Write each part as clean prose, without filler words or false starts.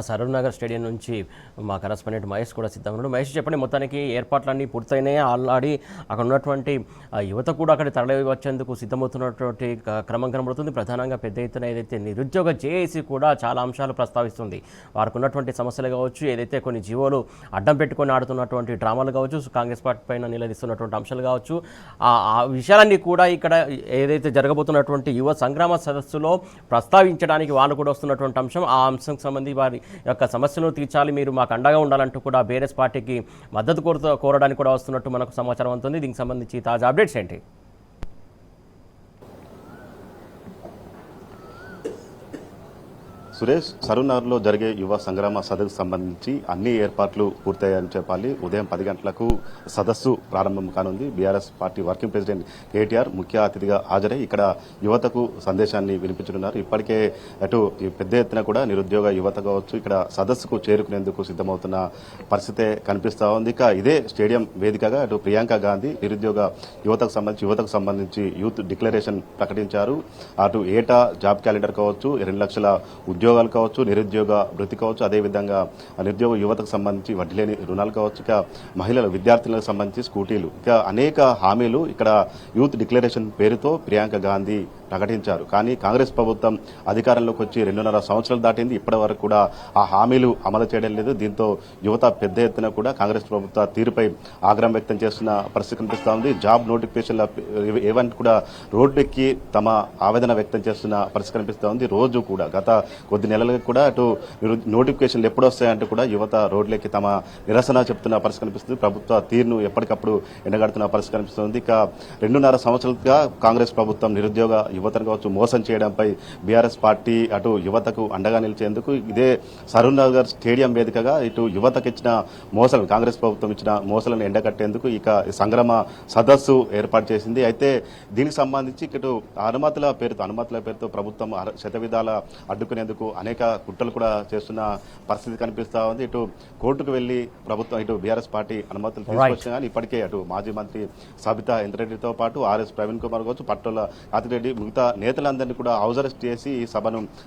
Saroor Nagar stadium నుంచి మా correspondent Mahesh కూడా సిద్ధంగా ఉన్నాడు. మహేష్ చెప్పండి, మొత్తానికి ఏర్పాట్లన్నీ పూర్తయినాయి. ఆల్రెడీ అక్కడ ఉన్నటువంటి యువత కూడా అక్కడ తరలి వచ్చేందుకు సిద్ధమవుతున్నటువంటి క్రమం కనబడుతుంది. ప్రధానంగా పెద్ద ఎత్తున ఏదైతే నిరుద్యోగ జేఏసీ కూడా చాలా అంశాలు ప్రస్తావిస్తుంది. వారికి ఉన్నటువంటి సమస్యలు కావచ్చు, ఏదైతే కొన్ని జీవోలు అడ్డం పెట్టుకొని ఆడుతున్నటువంటి డ్రామాలు కావచ్చు, కాంగ్రెస్ పార్టీ పైన నిలదీస్తున్నటువంటి అంశాలు కావచ్చు, ఆ విషయాలన్నీ కూడా ఇక్కడ ఏదైతే జరగబోతున్నటువంటి యువ సంగ్రామ సదస్సులో ప్రస్తావించడానికి వాళ్ళు కూడా వస్తున్నటువంటి అంశం. ఆ అంశంకి సంబంధించి వారి యొక్క సమస్యను తీర్చాలి, మీరు మాకు అండగా ఉండాలంటూ కూడా బీఆర్ఎస్ పార్టీకి మద్దతు కోరడానికి కూడా వస్తున్నట్టు మనకు సమాచారం అవుతుంది. దీనికి సంబంధించి తాజా అప్డేట్స్ ఏంటి? సురేష్, సరూర్నగర్లో జరిగే యువ సంగ్రామ సదస్సుకు సంబంధించి అన్ని ఏర్పాట్లు పూర్తయ్యాయని చెప్పాలి. ఉదయం 10 గంటలకు సదస్సు ప్రారంభం కానుంది. BRS party working president KTR ముఖ్య అతిథిగా హాజరై ఇక్కడ యువతకు సందేశాన్ని వినిపించనున్నారు. ఇప్పటికే అటు పెద్ద ఎత్తున కూడా నిరుద్యోగ యువత కావచ్చు ఇక్కడ సదస్సుకు చేరుకునేందుకు సిద్ధమవుతున్న పరిస్థితే కనిపిస్తా ఉంది. ఇక ఇదే స్టేడియం వేదికగా అటు ప్రియాంక గాంధీ నిరుద్యోగ యువతకు సంబంధించి యూత్ డిక్లరేషన్ ప్రకటించారు. అటు ఏటా జాబ్ క్యాలెండర్ కావచ్చు, 2 లక్షల ఉద్యోగాలు కావచ్చు, నిరుద్యోగ వృత్తి కావచ్చు, అదేవిధంగా నిరుద్యోగ యువతకు సంబంధించి వడ్డీ లేని రుణాలు కావచ్చు, ఇక మహిళల విద్యార్థులకు సంబంధించి స్కూటీలు, ఇక అనేక హామీలు ఇక్కడ యూత్ డిక్లరేషన్ పేరుతో ప్రియాంక గాంధీ ప్రకటించారు. కానీ కాంగ్రెస్ ప్రభుత్వం అధికారంలోకి వచ్చి 2.5 సంవత్సరాలు దాటింది. ఇప్పటి వరకు కూడా ఆ హామీలు అమలు చేయడం లేదు. దీంతో యువత పెద్ద ఎత్తున కూడా కాంగ్రెస్ ప్రభుత్వ తీరుపై ఆగ్రహం వ్యక్తం చేస్తున్న పరిస్థితి కనిపిస్తూ ఉంది. జాబ్ నోటిఫికేషన్ల ఏవంటి కూడా రోడ్డెక్కి తమ ఆవేదన వ్యక్తం చేస్తున్న పరిస్థితి కనిపిస్తూ ఉంది. రోజు కూడా గత కొద్ది నెలలకు కూడా అటు నోటిఫికేషన్లు ఎప్పుడు వస్తాయంటూ కూడా యువత రోడ్లెక్కి తమ నిరసన చెప్తున్న పరిస్థితి కనిపిస్తుంది. ప్రభుత్వ తీరును ఎప్పటికప్పుడు ఎండగడుతున్న పరిస్థితి కనిపిస్తుంది. ఇక 2.5 సంవత్సరాలుగా కాంగ్రెస్ ప్రభుత్వం నిరుద్యోగ యువతను కావచ్చు మోసం చేయడంపై బీఆర్ఎస్ పార్టీ అటు యువతకు అండగా నిలిచేందుకు ఇదే సరూర్ నగర్ స్టేడియం వేదికగా ఇటు యువతకు ఇచ్చిన మోసాలను, కాంగ్రెస్ ప్రభుత్వం ఇచ్చిన మోసాలను ఎండగట్టేందుకు ఇక సంగ్రామ సదస్సు ఏర్పాటు చేసింది. అయితే దీనికి సంబంధించి ఇటు అనుమతుల పేరుతో ప్రభుత్వం శతవిధాల అడ్డుకునేందుకు అనేక కుట్రలు కూడా చేస్తున్న పరిస్థితి కనిపిస్తా ఉంది. ఇటు కోర్టుకు వెళ్లి ప్రభుత్వం ఇటు బీఆర్ఎస్ పార్టీ అనుమతులు తీసుకొచ్చినా కానీ ఇప్పటికే అటు మాజీ మంత్రి సబితా ఇంద్రారెడ్డితో పాటు ఆర్ఎస్ ప్రవీణ్ కుమార్ కావచ్చు, పట్టుల ఆతిరెడ్డి మిగతా నేతలందరినీ కూడా హౌస్ అరెస్ట్ చేసి ఈ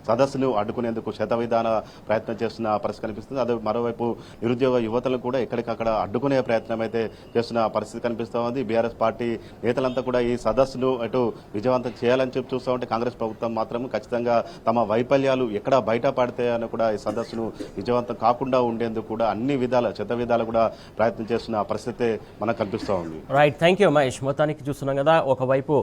సదస్సును అడ్డుకునేందుకు శతవిధాన ప్రయత్నం చేస్తున్న పరిస్థితి కనిపిస్తుంది. అదే మరోవైపు నిరుద్యోగ యువతలు కూడా ఎక్కడికక్కడ అడ్డుకునే ప్రయత్నం అయితే చేస్తున్న పరిస్థితి కనిపిస్తూ ఉంది. బీఆర్ఎస్ పార్టీ నేతలంతా కూడా ఈ సదస్సును అటు విజయవంతం చేయాలని చెప్పి చూస్తూ ఉంటే కాంగ్రెస్ ప్రభుత్వం మాత్రం ఖచ్చితంగా తమ వైఫల్యాలు ఎక్కడ బయట పడతాయని కూడా ఈ సదస్సును విజయవంతం కాకుండా ఉండేందుకు కూడా అన్ని విధాల శతవిధాలు కూడా ప్రయత్నం చేస్తున్న పరిస్థితి మనకు కనిపిస్తూ ఉంది. Right, thank you Mahesh. మొత్తానికి చూస్తున్నాం కదా, ఒకవైపు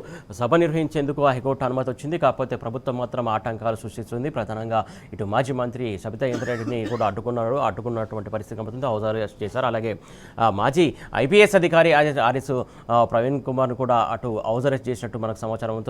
సభ నిర్వహించేందుకు హైకోర్టు అనుమతి వచ్చింది, కాకపోతే ప్రభుత్వం మాత్రం ఆటంకాలు సృష్టిస్తుంది. ప్రధానంగా ఇటు మాజీ మంత్రి సబితా ఇంద్రారెడ్డిని కూడా అడ్డుకున్నటువంటి పరిస్థితి కనబడుతుంది. హౌస్ అరెస్ట్ చేశారు. అలాగే మాజీ ఐపీఎస్ అధికారి ఆర్ఎస్ ప్రవీణ్ కుమార్ను కూడా అటు హౌస్ అరెస్ట్ చేసినట్టు మనకు సమాచారం ఉంటుంది.